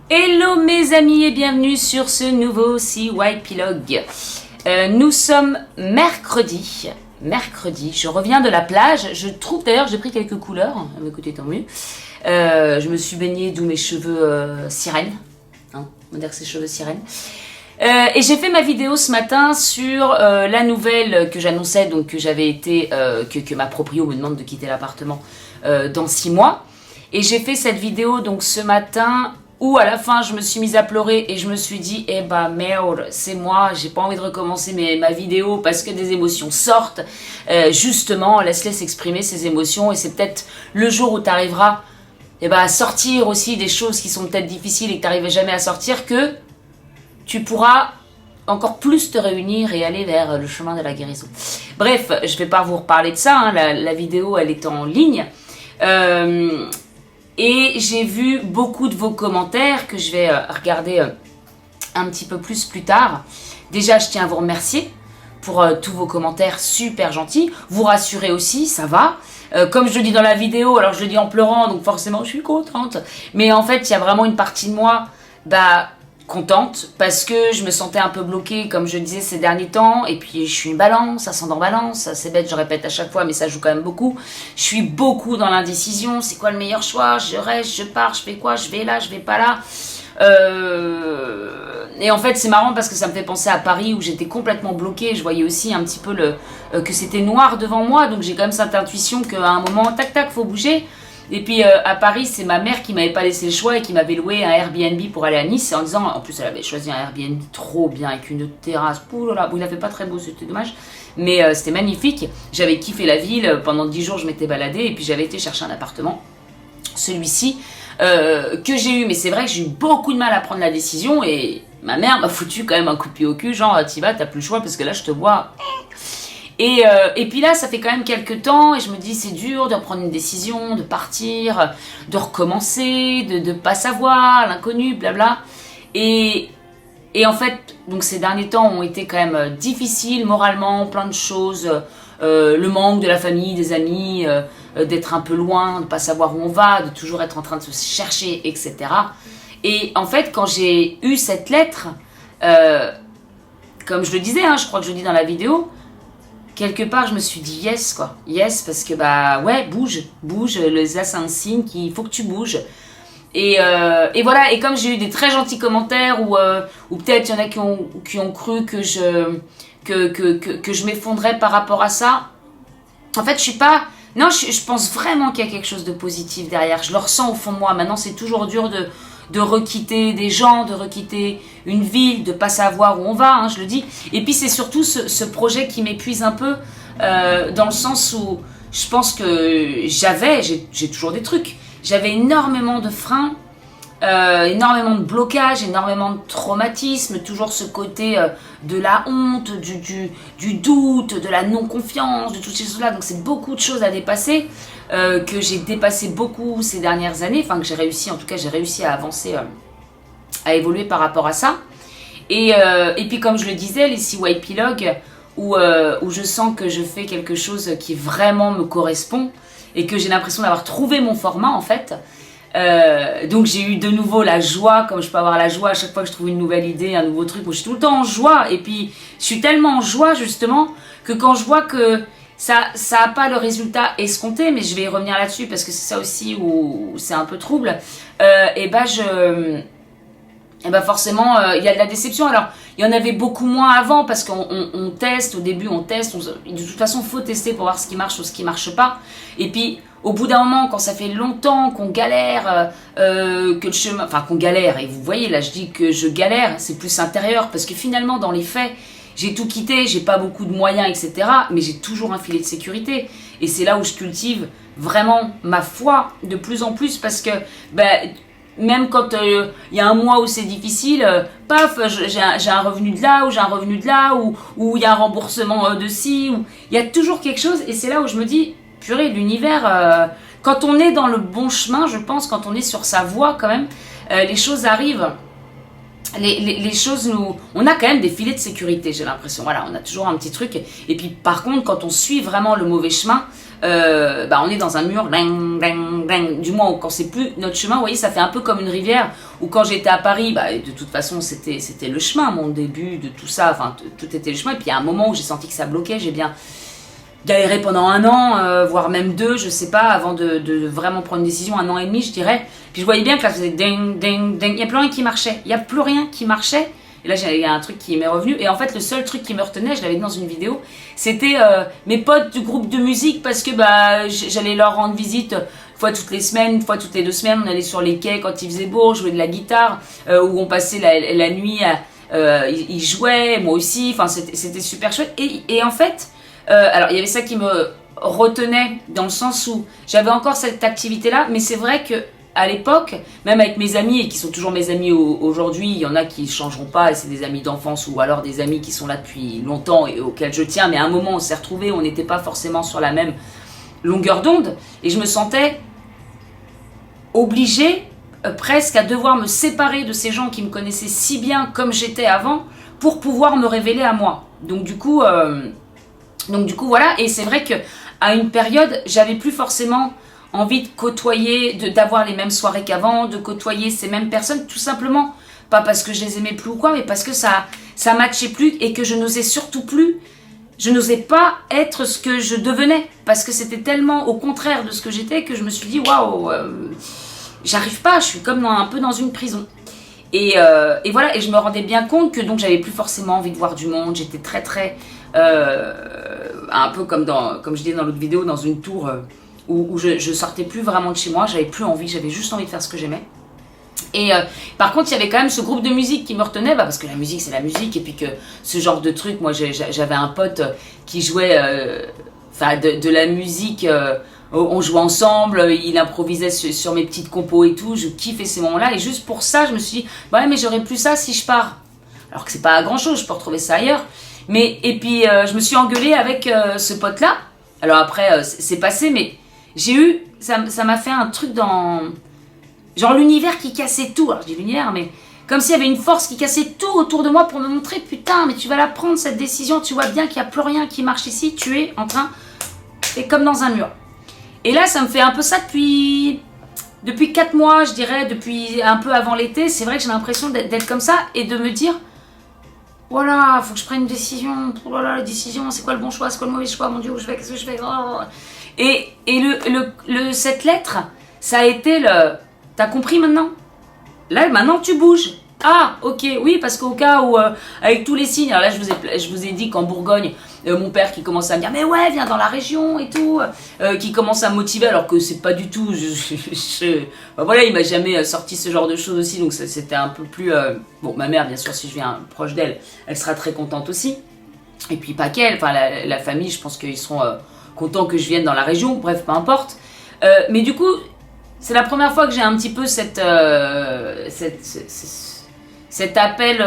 Hello mes amis et bienvenue sur ce nouveau CYPlog. Nous sommes mercredi, je reviens de la plage, je trouve d'ailleurs j'ai pris quelques couleurs, écoutez tant mieux. Je me suis baignée d'où mes cheveux sirène, hein, on va dire que c'est cheveux sirène. Et j'ai fait ma vidéo ce matin sur la nouvelle que j'annonçais, donc que j'avais été, que ma proprio me demande de quitter l'appartement dans 6 mois. Et j'ai fait cette vidéo donc ce matin où à la fin je me suis mise à pleurer et je me suis dit eh bah merde, c'est moi, j'ai pas envie de recommencer ma vidéo parce que des émotions sortent. Justement, laisse-les s'exprimer ces émotions et c'est peut-être le jour où tu arriveras à sortir aussi des choses qui sont peut-être difficiles et que tu n'arrivais jamais à sortir que tu pourras encore plus te réunir et aller vers le chemin de la guérison. Bref, je vais pas vous reparler de ça, hein, la vidéo elle est en ligne. Et j'ai vu beaucoup de vos commentaires que je vais regarder un petit peu plus tard. Déjà, je tiens à vous remercier pour tous vos commentaires super gentils. Vous rassurez aussi, ça va. Comme je le dis dans la vidéo, alors je le dis en pleurant, donc forcément je suis contente. Mais en fait, il y a vraiment une partie de moi contente parce que je me sentais un peu bloquée, comme je disais ces derniers temps. Et puis je suis une balance, ascendant balance, c'est bête, je répète à chaque fois, mais ça joue quand même beaucoup. Je suis beaucoup dans l'indécision, c'est quoi le meilleur choix? Je reste, je pars, je fais quoi? Je vais là, je vais pas là. Et en fait c'est marrant parce que ça me fait penser à Paris où j'étais complètement bloquée. Je voyais aussi un petit peu que c'était noir devant moi, donc j'ai quand même cette intuition qu'à un moment, tac tac, faut bouger. Et puis à Paris, c'est ma mère qui m'avait pas laissé le choix et qui m'avait loué un Airbnb pour aller à Nice. En disant, en plus elle avait choisi un Airbnb trop bien avec une terrasse. Oulala, bon, il avait pas très beau, c'était dommage. Mais c'était magnifique. J'avais kiffé la ville. Pendant 10 jours, je m'étais baladée et puis j'avais été chercher un appartement. Celui-ci que j'ai eu. Mais c'est vrai que j'ai eu beaucoup de mal à prendre la décision et ma mère m'a foutu quand même un coup de pied au cul. Genre, t'y vas, t'as plus le choix parce que là, je te vois. Et puis là, ça fait quand même quelques temps et je me dis c'est dur de reprendre une décision, de partir, de recommencer, de pas savoir, l'inconnu, blabla. Et en fait, donc ces derniers temps ont été quand même difficiles moralement, plein de choses. Le manque de la famille, des amis, d'être un peu loin, de pas savoir où on va, de toujours être en train de se chercher, etc. Et en fait, quand j'ai eu cette lettre, comme je le disais, hein, je crois que je le dis dans la vidéo, quelque part, je me suis dit yes, quoi. Yes, parce que, ouais, bouge, c'est un signe qu'il faut que tu bouges. Et voilà, et comme j'ai eu des très gentils commentaires, ou peut-être il y en a qui ont cru que je m'effondrais par rapport à ça. En fait, je suis pas... Non, je pense vraiment qu'il y a quelque chose de positif derrière. Je le ressens au fond de moi. Maintenant, c'est toujours dur de requitter des gens, de requitter une ville, de pas savoir où on va, hein, je le dis. Et puis c'est surtout ce projet qui m'épuise un peu, dans le sens où je pense que j'ai toujours des trucs, j'avais énormément de freins, énormément de blocages, énormément de traumatismes, toujours ce côté de la honte, du doute, de la non-confiance, de toutes ces choses-là. Donc c'est beaucoup de choses à dépasser, que j'ai dépassé beaucoup ces dernières années, enfin que j'ai réussi, en tout cas j'ai réussi à avancer, à évoluer par rapport à ça. Et puis comme je le disais, les CYPlog, où je sens que je fais quelque chose qui vraiment me correspond et que j'ai l'impression d'avoir trouvé mon format en fait. Donc j'ai eu de nouveau la joie, comme je peux avoir la joie à chaque fois que je trouve une nouvelle idée, un nouveau truc. Moi je suis tout le temps en joie et puis je suis tellement en joie justement que quand je vois que ça a pas le résultat escompté, mais je vais y revenir là-dessus parce que c'est ça aussi où c'est un peu trouble, forcément il y a de la déception. Alors il y en avait beaucoup moins avant parce qu'on teste, au début on teste, de toute façon faut tester pour voir ce qui marche ou ce qui marche pas. Et puis au bout d'un moment, quand ça fait longtemps qu'on galère, que le chemin, enfin qu'on galère, et vous voyez là je dis que je galère, c'est plus intérieur parce que finalement dans les faits j'ai tout quitté, j'ai pas beaucoup de moyens, etc. Mais j'ai toujours un filet de sécurité. Et c'est là où je cultive vraiment ma foi de plus en plus parce que même quand y a un mois où c'est difficile, paf, j'ai un revenu de là, ou j'ai un revenu de là, ou il y a un remboursement de ci, ou il y a toujours quelque chose. Et c'est là où je me dis, purée, l'univers, quand on est dans le bon chemin, je pense, quand on est sur sa voie quand même, les choses arrivent. les choses nous... On a quand même des filets de sécurité, j'ai l'impression. Voilà, on a toujours un petit truc. Et puis, par contre, quand on suit vraiment le mauvais chemin, on est dans un mur. Du moins, quand c'est plus notre chemin, vous voyez, ça fait un peu comme une rivière. Ou quand j'étais à Paris, de toute façon, c'était le chemin, mon début de tout ça. Enfin, tout était le chemin. Et puis, il y a un moment où j'ai senti que ça bloquait. J'ai bien galéré pendant 1 an, voire même 2, je sais pas, avant de vraiment prendre une décision, 1 an et demi, je dirais. Puis je voyais bien que là, ça faisait ding, ding, ding. Il n'y a plus rien qui marchait. Il n'y a plus rien qui marchait. Et là, il y a un truc qui m'est revenu. Et en fait, le seul truc qui me retenait, je l'avais dit dans une vidéo, c'était mes potes du groupe de musique parce que j'allais leur rendre visite une fois toutes les semaines, une fois toutes les 2 semaines. On allait sur les quais quand il faisait beau, jouer de la guitare, où on passait la nuit, ils jouaient, moi aussi. Enfin, c'était super chouette. Et en fait, alors il y avait ça qui me retenait dans le sens où j'avais encore cette activité-là, mais c'est vrai que à l'époque, même avec mes amis, et qui sont toujours mes amis aujourd'hui, il y en a qui ne changeront pas, et c'est des amis d'enfance, ou alors des amis qui sont là depuis longtemps et auxquels je tiens, mais à un moment on s'est retrouvés, on n'était pas forcément sur la même longueur d'onde, et je me sentais obligée presque à devoir me séparer de ces gens qui me connaissaient si bien comme j'étais avant, pour pouvoir me révéler à moi. Donc du coup, voilà, et c'est vrai qu'à une période, j'avais plus forcément envie de côtoyer, d'avoir les mêmes soirées qu'avant, de côtoyer ces mêmes personnes, tout simplement. Pas parce que je les aimais plus ou quoi, mais parce que ça matchait plus et que je n'osais surtout plus, je n'osais pas être ce que je devenais. Parce que c'était tellement au contraire de ce que j'étais que je me suis dit, waouh, j'arrive pas, je suis comme un peu dans une prison. Et voilà, et je me rendais bien compte que donc j'avais plus forcément envie de voir du monde, j'étais très très, un peu comme je disais dans l'autre vidéo, dans une tour... où je sortais plus vraiment de chez moi, j'avais plus envie, j'avais juste envie de faire ce que j'aimais. Et par contre, il y avait quand même ce groupe de musique qui me retenait, parce que la musique, c'est la musique, et puis que ce genre de truc, moi j'avais un pote qui jouait de la musique, on jouait ensemble, il improvisait sur mes petites compos et tout, je kiffais ces moments-là, et juste pour ça, je me suis dit, ouais, mais j'aurais plus ça si je pars. Alors que c'est pas grand chose, je peux retrouver ça ailleurs. Et puis je me suis engueulée avec ce pote-là. Alors après, c'est passé, mais ça m'a fait un truc dans... Genre l'univers qui cassait tout. Alors je dis l'univers, mais comme s'il y avait une force qui cassait tout autour de moi pour me montrer, putain, mais tu vas la prendre cette décision, tu vois bien qu'il n'y a plus rien qui marche ici, tu es en train... T'es comme dans un mur. Et là, ça me fait un peu ça depuis 4 mois, je dirais, depuis un peu avant l'été. C'est vrai que j'ai l'impression d'être comme ça et de me dire... Voilà, faut que je prenne une décision. Oh là là, la décision, c'est quoi le bon choix, c'est quoi le mauvais choix, mon Dieu, où je vais, qu'est-ce que je fais, oh. Et cette lettre, ça a été le... T'as compris maintenant? Là, maintenant, tu bouges. Ah, ok, oui, parce qu'au cas où, avec tous les signes, alors là, je vous ai dit qu'en Bourgogne, mon père qui commençait à me dire, mais ouais, viens dans la région et tout, qui commence à me motiver, alors que c'est pas du tout, voilà, il m'a jamais sorti ce genre de choses aussi, donc c'était un peu plus, bon, ma mère, bien sûr, si je viens proche d'elle, elle sera très contente aussi, et puis pas qu'elle, enfin, la famille, je pense qu'ils seront contents que je vienne dans la région, bref, peu importe, mais du coup, c'est la première fois que j'ai un petit peu cet appel,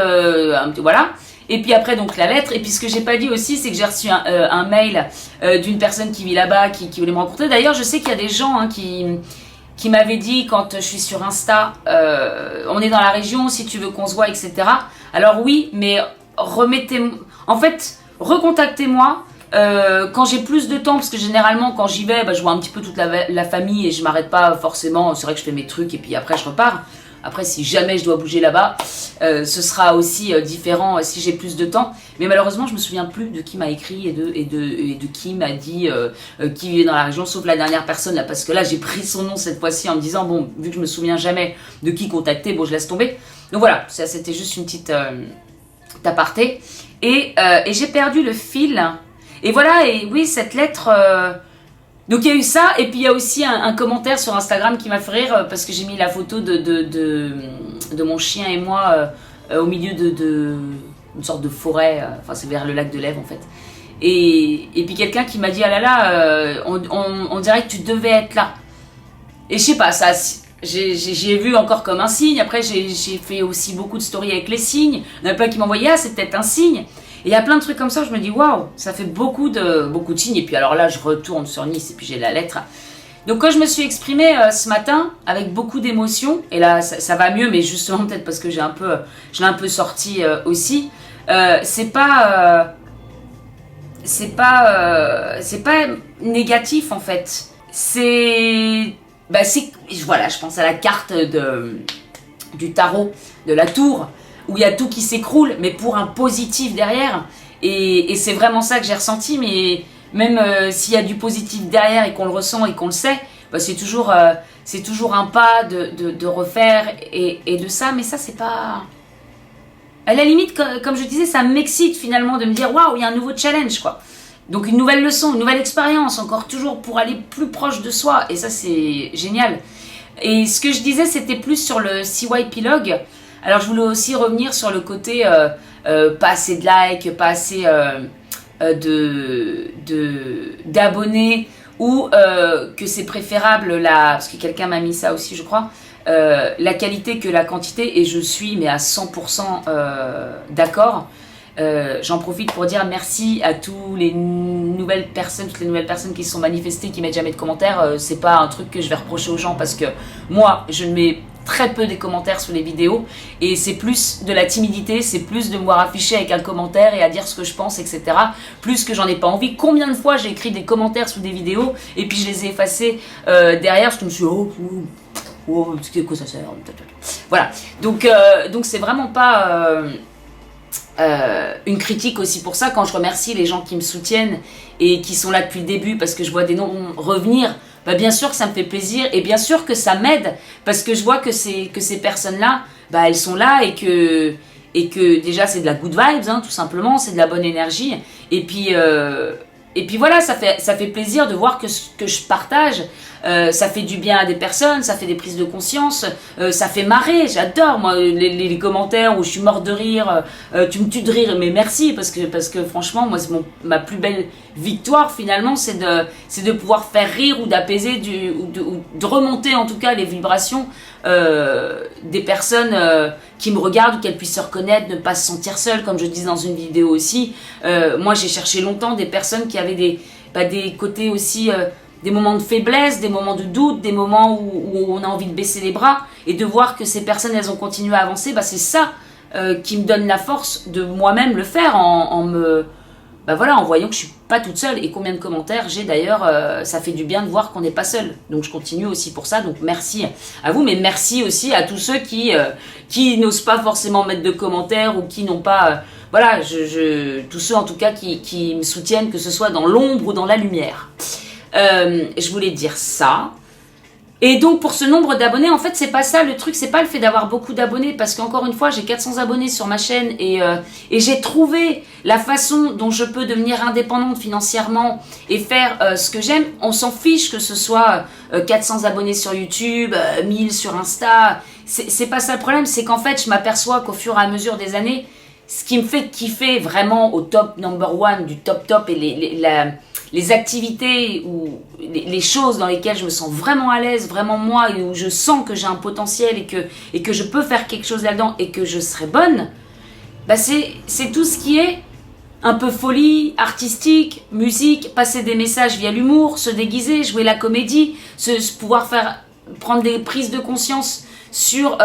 voilà. Et puis après, donc la lettre. Et puis ce que j'ai pas dit aussi, c'est que j'ai reçu un mail d'une personne qui vit là-bas, qui voulait me rencontrer. D'ailleurs, je sais qu'il y a des gens qui m'avaient dit quand je suis sur Insta, on est dans la région, si tu veux qu'on se voit, etc. Alors oui, mais recontactez-moi. Quand j'ai plus de temps, parce que généralement quand j'y vais, je vois un petit peu toute la famille et je m'arrête pas forcément, c'est vrai que je fais mes trucs et puis après je repars. Après si jamais je dois bouger là-bas, ce sera aussi différent si j'ai plus de temps. Mais malheureusement je me souviens plus de qui m'a écrit et de qui m'a dit qui vivait dans la région, sauf la dernière personne là, parce que là j'ai pris son nom cette fois-ci en me disant bon, vu que je me souviens jamais de qui contacter, bon je laisse tomber. Donc voilà, ça c'était juste une petite aparté. Et j'ai perdu le fil. Et voilà, et oui, cette lettre... Donc il y a eu ça, et puis il y a aussi un commentaire sur Instagram qui m'a fait rire, parce que j'ai mis la photo de mon chien et moi au milieu une sorte de forêt, enfin c'est vers le lac de Lève en fait. Et puis quelqu'un qui m'a dit, ah là là, on dirait que tu devais être là. Et je sais pas, ça... J'ai vu encore comme un signe, après j'ai fait aussi beaucoup de stories avec les signes, il y en a plein qui m'envoyaient, ah c'est peut-être un signe. Et il y a plein de trucs comme ça où je me dis waouh, ça fait beaucoup de signes. Et puis alors là, je retourne sur Nice et puis j'ai la lettre. Donc quand je me suis exprimée ce matin avec beaucoup d'émotion, et là ça va mieux, mais justement peut-être parce que je l'ai un peu sorti aussi, c'est pas négatif en fait. Voilà, je pense à la carte du tarot, de la tour, où il y a tout qui s'écroule, mais pour un positif derrière. Et c'est vraiment ça que j'ai ressenti, mais même s'il y a du positif derrière et qu'on le ressent et qu'on le sait, bah c'est toujours un pas de refaire et de ça, mais ça c'est pas... À la limite, comme je disais, ça m'excite finalement de me dire waouh, il y a un nouveau challenge quoi. Donc une nouvelle leçon, une nouvelle expérience, encore toujours pour aller plus proche de soi, et ça c'est génial. Et ce que je disais, c'était plus sur le CYP-log. Alors je voulais aussi revenir sur le côté pas assez de likes, pas assez d'abonnés, ou que c'est préférable, parce que quelqu'un m'a mis ça aussi je crois, la qualité que la quantité, et je suis mais à 100% d'accord. J'en profite pour dire merci à toutes les nouvelles personnes qui se sont manifestées, qui mettent jamais de commentaires. C'est pas un truc que je vais reprocher aux gens, parce que moi je ne mets très peu des commentaires sous les vidéos, et c'est plus de la timidité, c'est plus de me voir afficher avec un commentaire et à dire ce que je pense, etc. Plus que j'en ai pas envie. Combien de fois j'ai écrit des commentaires sous des vidéos et puis je les ai effacés derrière, je me suis dit oh, c'est quoi ça sert? Voilà, donc c'est vraiment pas une critique aussi pour ça, quand je remercie les gens qui me soutiennent et qui sont là depuis le début, parce que je vois des noms revenir, bah bien sûr que ça me fait plaisir, et bien sûr que ça m'aide, parce que je vois que ces personnes-là, bah elles sont là, et que déjà c'est de la good vibes, hein, tout simplement, c'est de la bonne énergie, et puis voilà, ça fait plaisir de voir que ce que je partage, ça fait du bien à des personnes, ça fait des prises de conscience, ça fait marrer. J'adore moi les commentaires où je suis morte de rire, tu me tues de rire, mais merci, parce que franchement moi c'est ma plus belle victoire finalement, c'est de pouvoir faire rire, ou d'apaiser ou de remonter en tout cas les vibrations des personnes qui me regardent, ou qu'elles puissent se reconnaître, ne pas se sentir seules, comme je disais dans une vidéo aussi. Moi j'ai cherché longtemps des personnes qui avaient des côtés aussi, des moments de faiblesse, des moments de doute, des moments où on a envie de baisser les bras, et de voir que ces personnes elles ont continué à avancer, bah c'est ça qui me donne la force de moi-même le faire, en voyant que je suis pas toute seule. Et combien de commentaires j'ai d'ailleurs, ça fait du bien de voir qu'on n'est pas seul, donc je continue aussi pour ça. Donc merci à vous, mais merci aussi à tous ceux qui n'osent pas forcément mettre de commentaires, ou qui n'ont pas voilà, tous ceux en tout cas qui me soutiennent, que ce soit dans l'ombre ou dans la lumière. Je voulais dire ça. Et donc pour ce nombre d'abonnés, en fait c'est pas ça le truc, c'est pas le fait d'avoir beaucoup d'abonnés, parce qu'encore une fois j'ai 400 abonnés sur ma chaîne, et j'ai trouvé la façon dont je peux devenir indépendante financièrement et faire ce que j'aime. On s'en fiche que ce soit 400 abonnés sur YouTube, 1000 sur Insta, c'est pas ça le problème. C'est qu'en fait je m'aperçois qu'au fur et à mesure des années, ce qui me fait kiffer vraiment au top number one du top, et les activités ou les choses dans lesquelles je me sens vraiment à l'aise, vraiment moi, et où je sens que j'ai un potentiel, et que je peux faire quelque chose là-dedans, et que je serai bonne, bah c'est tout ce qui est un peu folie, artistique, musique, passer des messages via l'humour, se déguiser, jouer la comédie, pouvoir prendre des prises de conscience sur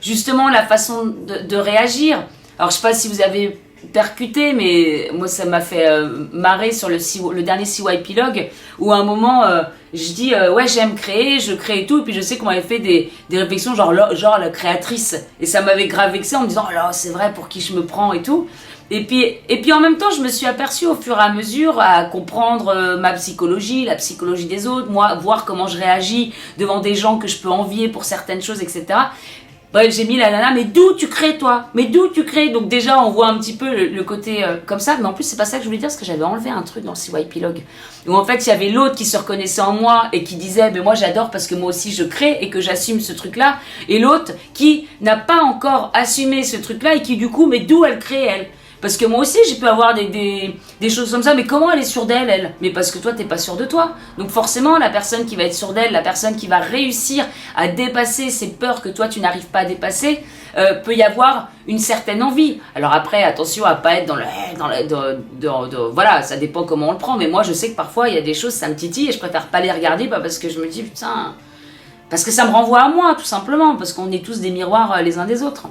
justement la façon de réagir. Alors je sais pas si vous avez percuté, mais moi ça m'a fait marrer sur le dernier CYP-log, où à un moment je dis ouais j'aime créer, je crée et tout, et puis je sais qu'on m'avait fait des réflexions genre la créatrice, et ça m'avait grave vexé en me disant oh là c'est vrai, pour qui je me prends et tout. Et puis en même temps je me suis aperçue au fur et à mesure à comprendre ma psychologie, la psychologie des autres, moi voir comment je réagis devant des gens que je peux envier pour certaines choses, etc. Bref, j'ai mis la nana, mais d'où tu crées toi? Mais d'où tu crées? Donc déjà, on voit un petit peu le côté comme ça, mais en plus, c'est pas ça que je voulais dire, parce que j'avais enlevé un truc dans le CYP-log. Où en fait, il y avait l'autre qui se reconnaissait en moi et qui disait, mais moi j'adore parce que moi aussi je crée et que j'assume ce truc-là. Et l'autre qui n'a pas encore assumé ce truc-là et qui du coup, mais d'où elle crée elle? Parce que moi aussi, j'ai pu avoir des choses comme ça. Mais comment elle est sûre d'elle, elle? Mais parce que toi, t'es pas sûr de toi. Donc forcément, la personne qui va être sûre d'elle, la personne qui va réussir à dépasser ces peurs que toi, tu n'arrives pas à dépasser, peut y avoir une certaine envie. Alors après, attention à pas être voilà, ça dépend comment on le prend. Mais moi, je sais que parfois, il y a des choses, ça me titille et je préfère pas les regarder, pas parce que je me dis, putain... Parce que ça me renvoie à moi, tout simplement. Parce qu'on est tous des miroirs les uns des autres.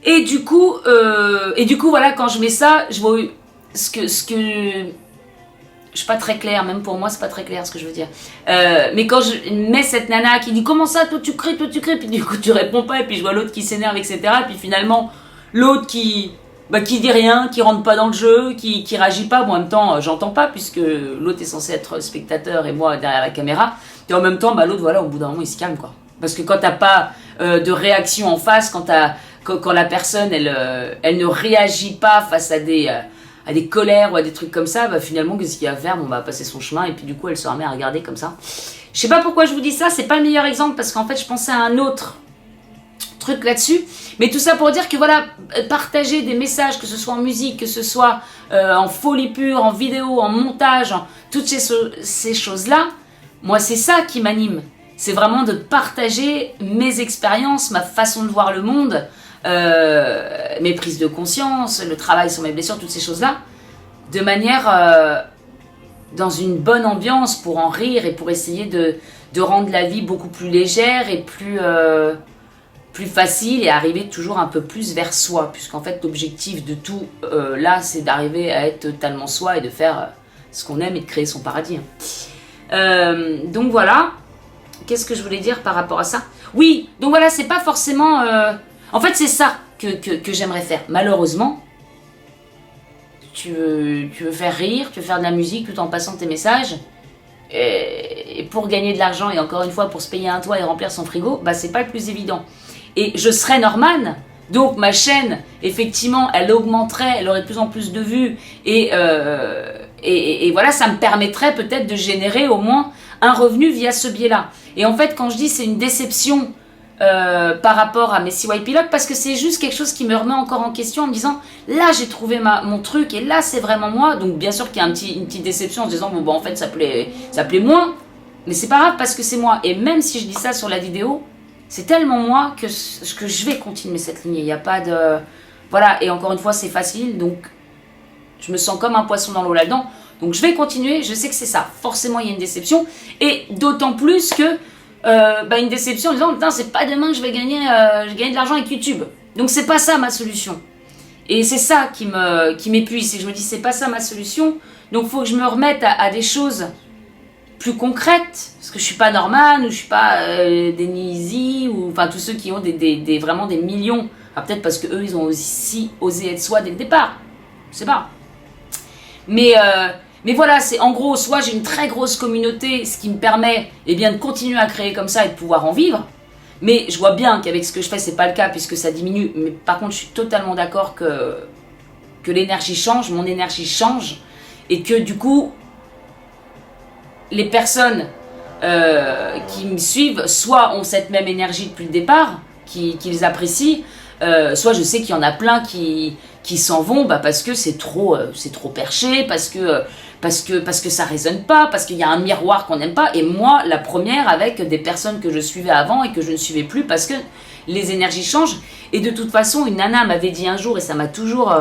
Et du coup, voilà, quand je mets ça, je vois ce que je suis pas très claire, même pour moi c'est pas très clair ce que je veux dire. Mais quand je mets cette nana qui dit comment ça, toi tu crées, puis du coup tu réponds pas, et puis je vois l'autre qui s'énerve, etc. Et puis finalement l'autre qui dit rien, qui rentre pas dans le jeu, qui réagit pas. Bon, en même temps j'entends pas puisque l'autre est censé être spectateur et moi derrière la caméra. Et en même temps l'autre, voilà, au bout d'un moment il se calme, quoi. Parce que quand t'as pas de réaction en face, quand la personne elle ne réagit pas face à des colères ou à des trucs comme ça, finalement, qu'est-ce qu'il y a à faire? Bon, passer son chemin, et puis du coup, elle se remet à regarder comme ça. Je sais pas pourquoi je vous dis ça, c'est pas le meilleur exemple, parce qu'en fait, je pensais à un autre truc là-dessus. Mais tout ça pour dire que voilà, partager des messages, que ce soit en musique, que ce soit en folie pure, en vidéo, en montage, toutes ces choses-là, moi, c'est ça qui m'anime. C'est vraiment de partager mes expériences, ma façon de voir le monde, mes prises de conscience, le travail sur mes blessures, toutes ces choses-là, de manière dans une bonne ambiance pour en rire et pour essayer de rendre la vie beaucoup plus légère et plus facile et arriver toujours un peu plus vers soi, puisqu'en fait l'objectif de tout là, c'est d'arriver à être totalement soi et de faire ce qu'on aime et de créer son paradis. Donc voilà. Qu'est-ce que je voulais dire par rapport à ça? Oui, donc voilà, c'est pas forcément... En fait, c'est ça que j'aimerais faire. Malheureusement, tu veux faire rire, tu veux faire de la musique tout en passant tes messages. Et pour gagner de l'argent, et encore une fois, pour se payer un toit et remplir son frigo, c'est pas le plus évident. Et je serais Norman, donc ma chaîne, effectivement, elle augmenterait, elle aurait de plus en plus de vues. Et voilà, ça me permettrait peut-être de générer au moins un revenu via ce biais-là. Et en fait, quand je dis c'est une déception par rapport à mes CY Pilotes, parce que c'est juste quelque chose qui me remet encore en question en me disant, là j'ai trouvé mon truc et là c'est vraiment moi. Donc bien sûr qu'il y a une petite déception en se disant, bon en fait ça plaît moins, mais c'est pas grave parce que c'est moi. Et même si je dis ça sur la vidéo, c'est tellement moi que je vais continuer cette lignée. Il n'y a pas de... Voilà, et encore une fois c'est facile, donc je me sens comme un poisson dans l'eau là-dedans. Donc je vais continuer, je sais que c'est ça. Forcément, il y a une déception. Et d'autant plus que une déception en disant, putain, c'est pas demain que je vais gagner de l'argent avec YouTube. Donc c'est pas ça ma solution. Et c'est ça qui m'épuise. Et je me dis, c'est pas ça ma solution. Donc il faut que je me remette à des choses plus concrètes. Parce que je suis pas Norman, ou je suis pas des Nizi, ou enfin tous ceux qui ont vraiment des millions. Ah, peut-être parce qu'eux, ils ont aussi osé être soi dès le départ. Je sais pas. Mais voilà, c'est en gros, soit j'ai une très grosse communauté, ce qui me permet de continuer à créer comme ça et de pouvoir en vivre. Mais je vois bien qu'avec ce que je fais, c'est pas le cas puisque ça diminue. Mais par contre, je suis totalement d'accord que l'énergie change, mon énergie change. Et que du coup, les personnes qui me suivent, soit ont cette même énergie depuis le départ, qu'ils apprécient, soit je sais qu'il y en a plein qui s'en vont parce que c'est trop perché, parce que ça résonne pas, parce qu'il y a un miroir qu'on n'aime pas. Et moi, la première, avec des personnes que je suivais avant et que je ne suivais plus parce que les énergies changent. Et de toute façon, une nana m'avait dit un jour, et ça m'est toujours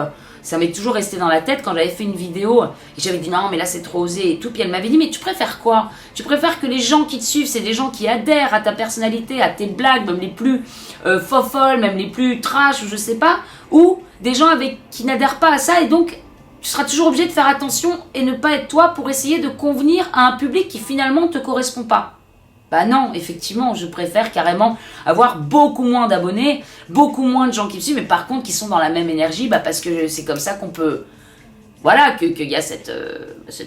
resté dans la tête quand j'avais fait une vidéo et j'avais dit non mais là c'est trop osé et tout, puis elle m'avait dit mais tu préfères quoi? Tu préfères que les gens qui te suivent c'est des gens qui adhèrent à ta personnalité, à tes blagues, même les plus folles, même les plus trash ou je sais pas, ou des gens qui n'adhèrent pas à ça, et donc tu seras toujours obligé de faire attention et ne pas être toi pour essayer de convenir à un public qui finalement ne te correspond pas. Bah non, effectivement, je préfère carrément avoir beaucoup moins d'abonnés, beaucoup moins de gens qui me suivent, mais par contre qui sont dans la même énergie, parce que c'est comme ça qu'on peut... Voilà, qu'il y a cette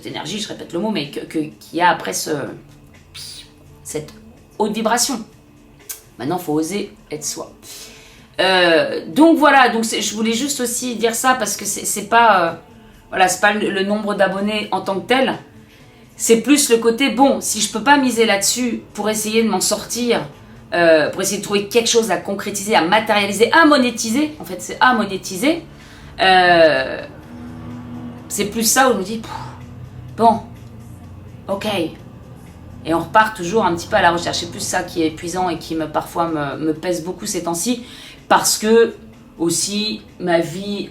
énergie, je répète le mot, mais qu'il y a après cette haute vibration. Maintenant, il faut oser être soi. Donc voilà, je voulais juste aussi dire ça, parce que c'est pas le nombre d'abonnés en tant que tel. C'est plus le côté, bon, si je peux pas miser là-dessus pour essayer de m'en sortir pour essayer de trouver quelque chose à concrétiser, à matérialiser, à monétiser. En fait, c'est à monétiser. C'est plus ça où je me dis, bon, ok. Et on repart toujours un petit peu à la recherche. C'est plus ça qui est épuisant et qui parfois me pèse beaucoup ces temps-ci. Parce que aussi ma vie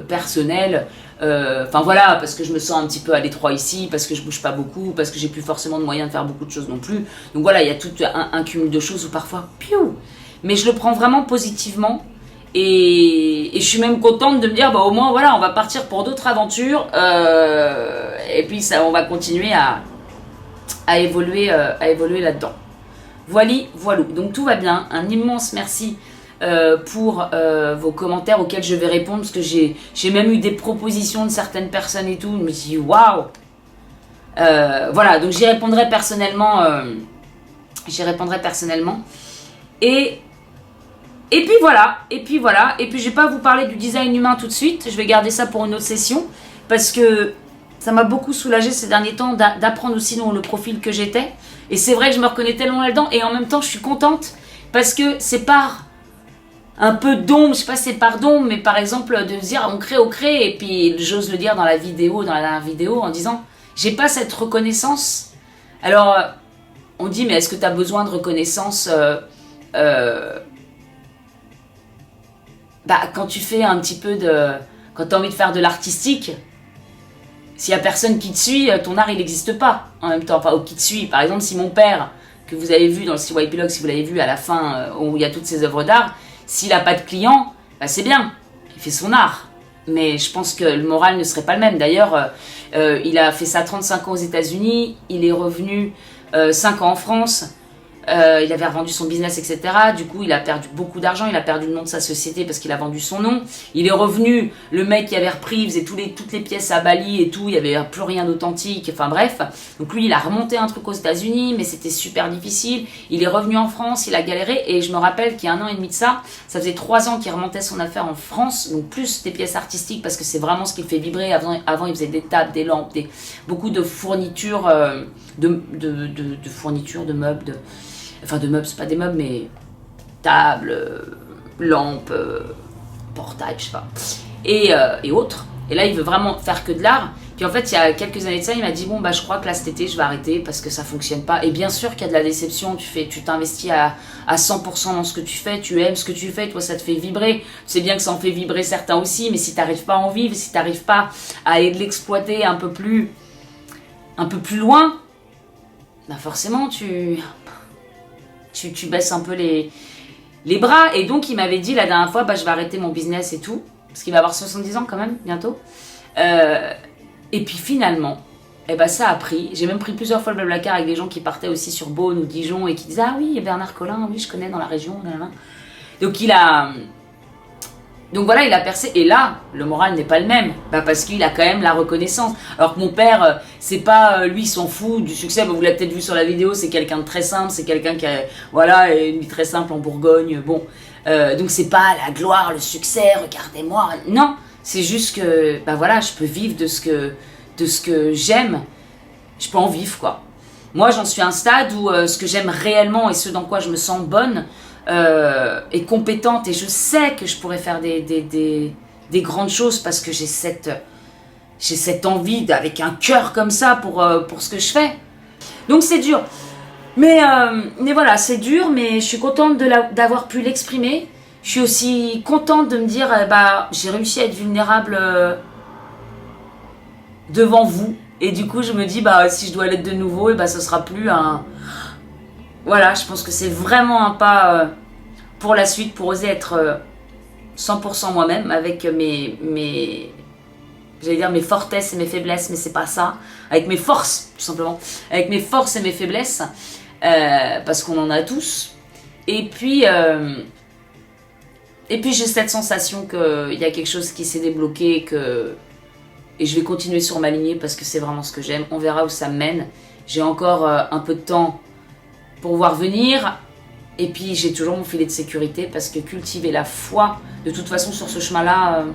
personnelle, enfin voilà, parce que je me sens un petit peu à l'étroit ici, parce que je bouge pas beaucoup, parce que j'ai plus forcément de moyens de faire beaucoup de choses non plus. Donc voilà, il y a tout un cumul de choses où parfois, piou. Mais je le prends vraiment positivement. Et je suis même contente de me dire, bah au moins voilà, on va partir pour d'autres aventures. Et puis ça, on va continuer à évoluer là-dedans. Voilou. Donc tout va bien. Un immense merci pour vos commentaires auxquels je vais répondre, parce que j'ai même eu des propositions de certaines personnes et tout. Je me suis dit waouh. Voilà, donc j'y répondrai personnellement. Et puis voilà. Et puis je vais pas vous parler du design humain tout de suite. Je vais garder ça pour une autre session, parce que ça m'a beaucoup soulagé ces derniers temps d'apprendre aussi dans le profil que j'étais. Et c'est vrai que je me reconnais tellement là-dedans. Et en même temps, je suis contente parce que c'est par un peu d'ombre, je sais pas si c'est par d'ombre, mais par exemple de dire on crée. Et puis j'ose le dire dans la dernière vidéo, en disant j'ai pas cette reconnaissance. Alors on dit mais est-ce que tu as besoin de reconnaissance quand tu fais un petit peu quand tu as envie de faire de l'artistique. S'il y a personne qui te suit, ton art il n'existe pas en même temps, enfin, ou qui te suit. Par exemple, si mon père, que vous avez vu dans le CY Epilogue, si vous l'avez vu à la fin où il y a toutes ces œuvres d'art, s'il n'a pas de clients, c'est bien, il fait son art. Mais je pense que le moral ne serait pas le même. D'ailleurs, il a fait ça 35 ans aux États-Unis, il est revenu 5 ans en France. Il avait revendu son business, etc. Du coup, il a perdu beaucoup d'argent, il a perdu le nom de sa société parce qu'il a vendu son nom. Il est revenu, le mec qui avait repris, il faisait toutes les pièces à Bali et tout, il n'y avait plus rien d'authentique, enfin bref. Donc lui, il a remonté un truc aux États-Unis, mais c'était super difficile. Il est revenu en France, il a galéré, et je me rappelle qu'il y a 1 an et demi de ça faisait 3 ans qu'il remontait son affaire en France, donc plus des pièces artistiques parce que c'est vraiment ce qui le fait vibrer. Avant il faisait des tables, des lampes, beaucoup de fournitures, de fournitures, de meubles, enfin de meubles, c'est pas des meubles, mais tables, lampes, portails, je sais pas, et autres. Et là, il veut vraiment faire que de l'art. Puis en fait, il y a quelques années de ça, il m'a dit bon bah je crois que là cet été, je vais arrêter parce que ça fonctionne pas. Et bien sûr qu'il y a de la déception. Tu t'investis à 100% dans ce que tu fais, tu aimes ce que tu fais, toi ça te fait vibrer. Tu sais bien que ça en fait vibrer certains aussi, mais si t'arrives pas à en vivre, si t'arrives pas à aller l'exploiter un peu plus loin, bah forcément tu baisses un peu les bras. Et donc il m'avait dit la dernière fois, bah je vais arrêter mon business et tout, parce qu'il va avoir 70 ans quand même, bientôt. Et puis finalement, ça a pris. J'ai même pris plusieurs fois le Blablacar avec des gens qui partaient aussi sur Beaune ou Dijon et qui disaient ah oui, Bernard Collin, oui je connais dans la région. Donc voilà, il a percé. Et là, le moral n'est pas le même. Parce qu'il a quand même la reconnaissance. Alors que mon père, c'est pas lui, il s'en fout du succès. Vous l'avez peut-être vu sur la vidéo, c'est quelqu'un de très simple. C'est quelqu'un qui a une vie très simple en Bourgogne. Bon, donc c'est pas la gloire, le succès, regardez-moi. Non, c'est juste que je peux vivre de ce que j'aime. Je peux en vivre, quoi. Moi, j'en suis à un stade où ce que j'aime réellement et ce dans quoi je me sens bonne et compétente, et je sais que je pourrais faire des grandes choses parce que j'ai cette envie avec un cœur comme ça pour ce que je fais. Donc c'est dur. Mais voilà, c'est dur, mais je suis contente d'avoir pu l'exprimer. Je suis aussi contente de me dire, j'ai réussi à être vulnérable devant vous. Et du coup, je me dis, si je dois l'être de nouveau, ce sera plus un... Voilà, je pense que c'est vraiment un pas pour la suite, pour oser être 100% moi-même, avec mes fortesses et mes faiblesses, mais c'est pas ça. Avec mes forces, tout simplement. Avec mes forces et mes faiblesses, parce qu'on en a tous. Et puis j'ai cette sensation qu'il y a quelque chose qui s'est débloqué et je vais continuer sur ma lignée parce que c'est vraiment ce que j'aime. On verra où ça me mène. J'ai encore un peu de temps pour voir venir. Et puis j'ai toujours mon filet de sécurité parce que cultiver la foi, de toute façon sur ce chemin-là,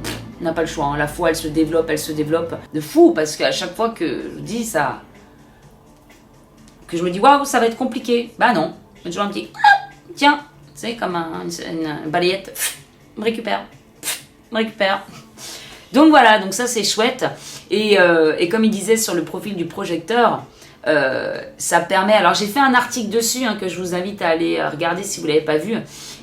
on n'a pas le choix. Hein. La foi, elle se développe de fou, parce qu'à chaque fois que je dis ça, que je me dis waouh, ça va être compliqué, non, j'ai toujours un petit tiens, tu sais, comme une balayette, me récupère, me récupère. Donc voilà, donc ça c'est chouette. Et comme il disait sur le profil du projecteur, ça permet... Alors j'ai fait un article dessus que je vous invite à aller regarder si vous ne l'avez pas vu.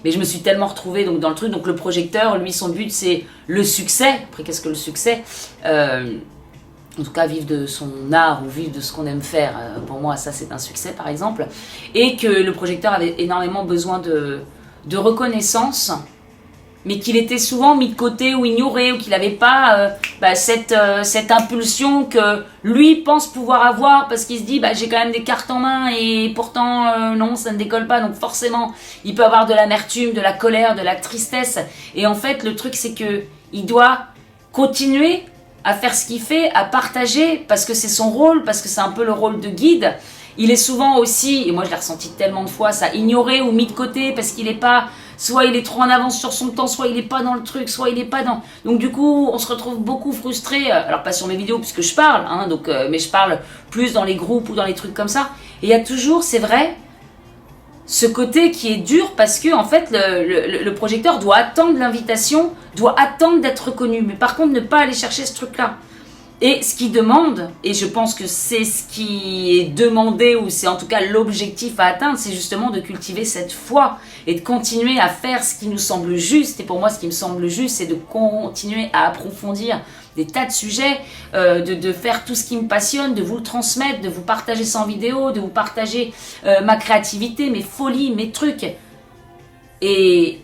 Mais je me suis tellement retrouvée donc, dans le truc. Donc le projecteur, lui, son but c'est le succès. Après, qu'est-ce que le succès en tout cas, vivre de son art ou vivre de ce qu'on aime faire. Pour moi, ça c'est un succès par exemple. Et que le projecteur avait énormément besoin de reconnaissance, mais qu'il était souvent mis de côté ou ignoré, ou qu'il n'avait pas cette impulsion que lui pense pouvoir avoir, parce qu'il se dit j'ai quand même des cartes en main et pourtant non, ça ne décolle pas, donc forcément il peut avoir de l'amertume, de la colère, de la tristesse. Et en fait le truc c'est que il doit continuer à faire ce qu'il fait, à partager, parce que c'est son rôle, parce que c'est un peu le rôle de guide. Il est souvent aussi, et moi je l'ai ressenti tellement de fois, ça ignoré ou mis de côté parce qu'il n'est pas... Soit il est trop en avance sur son temps, soit il n'est pas dans le truc, soit il n'est pas dans... Donc du coup, on se retrouve beaucoup frustré. Alors pas sur mes vidéos puisque je parle, mais je parle plus dans les groupes ou dans les trucs comme ça. Et il y a toujours, c'est vrai, ce côté qui est dur parce que en fait, le projecteur doit attendre l'invitation, doit attendre d'être reconnu. Mais par contre, ne pas aller chercher ce truc-là. Et ce qu'il demande, et je pense que c'est ce qui est demandé, ou c'est en tout cas l'objectif à atteindre, c'est justement de cultiver cette foi et de continuer à faire ce qui nous semble juste. Et pour moi, ce qui me semble juste, c'est de continuer à approfondir des tas de sujets, de faire tout ce qui me passionne, de vous le transmettre, de vous partager ça en vidéo, de vous partager ma créativité, mes folies, mes trucs. Et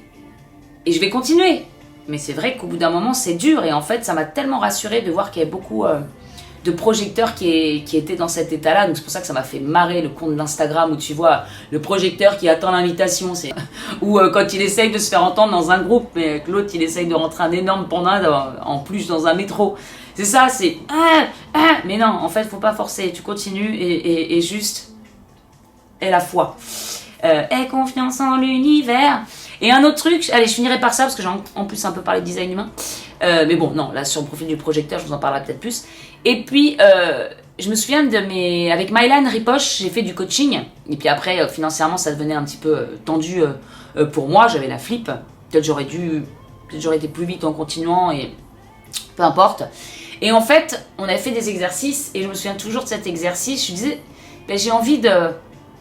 je vais continuer. Mais c'est vrai qu'au bout d'un moment, c'est dur. Et en fait, ça m'a tellement rassurée de voir qu'il y avait beaucoup de projecteurs qui étaient dans cet état-là. Donc c'est pour ça que ça m'a fait marrer le compte d'Instagram où tu vois le projecteur qui attend l'invitation. Ou quand il essaye de se faire entendre dans un groupe, mais que l'autre, il essaye de rentrer un énorme panda en plus dans un métro. C'est ça, c'est... Mais non, en fait, faut pas forcer. Tu continues et juste... Aie la foi. Aie confiance en l'univers. Et un autre truc, allez, je finirai par ça parce que j'ai en plus un peu parlé de design humain. Mais bon, non, là sur le profil du projecteur, je vous en parlerai peut-être plus. Et puis, je me souviens avec Mylan Ripoche, j'ai fait du coaching. Et puis après, financièrement, ça devenait un petit peu tendu pour moi. J'avais la flip. Peut-être j'aurais été plus vite en continuant et peu importe. Et en fait, on avait fait des exercices et je me souviens toujours de cet exercice. Je disais, j'ai envie de...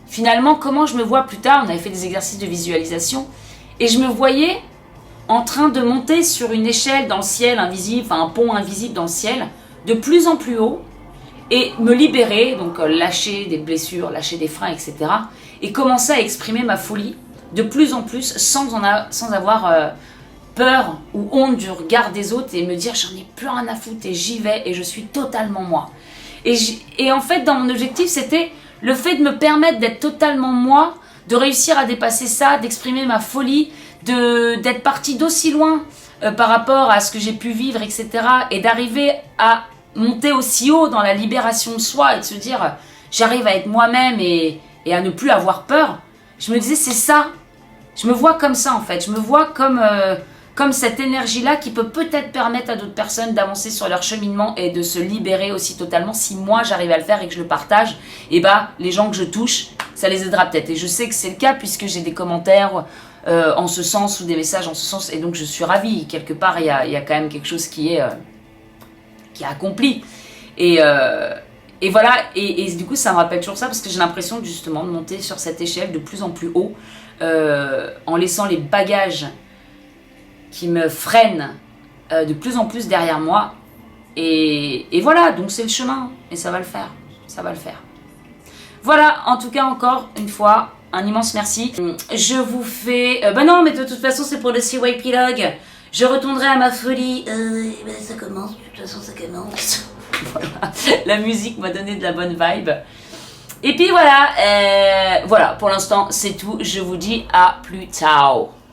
Finalement, comment je me vois plus tard? On avait fait des exercices de visualisation. Et je me voyais en train de monter sur une échelle dans le ciel invisible, enfin un pont invisible dans le ciel, de plus en plus haut, et me libérer, donc lâcher des blessures, lâcher des freins, etc. Et commencer à exprimer ma folie de plus en plus sans avoir peur ou honte du regard des autres et me dire j'en ai plus rien à foutre et j'y vais et je suis totalement moi. Et en fait, dans mon objectif, c'était le fait de me permettre d'être totalement moi, de réussir à dépasser ça, d'exprimer ma folie, d'être partie d'aussi loin par rapport à ce que j'ai pu vivre, etc. Et d'arriver à monter aussi haut dans la libération de soi et de se dire j'arrive à être moi-même et à ne plus avoir peur. Je me disais c'est ça, je me vois comme ça en fait, je me vois comme cette énergie-là qui peut peut-être permettre à d'autres personnes d'avancer sur leur cheminement et de se libérer aussi totalement. Si moi j'arrive à le faire et que je le partage, et les gens que je touche, ça les aidera peut-être. Et je sais que c'est le cas puisque j'ai des commentaires en ce sens ou des messages en ce sens. Et donc je suis ravie. Quelque part, il y a quand même quelque chose qui est accompli. Et voilà. Et du coup, ça me rappelle toujours ça parce que j'ai l'impression justement de monter sur cette échelle de plus en plus haut en laissant les bagages qui me freinent de plus en plus derrière moi. Et voilà, donc c'est le chemin. Et ça va le faire. Ça va le faire. Voilà, en tout cas, encore une fois, un immense merci. Je vous fais... non, mais de toute façon, c'est pour le CY Epilogue. Je retournerai à ma folie. Ça commence, de toute façon, ça commence. Voilà, la musique m'a donné de la bonne vibe. Et puis voilà, voilà, pour l'instant, c'est tout. Je vous dis à plus tard.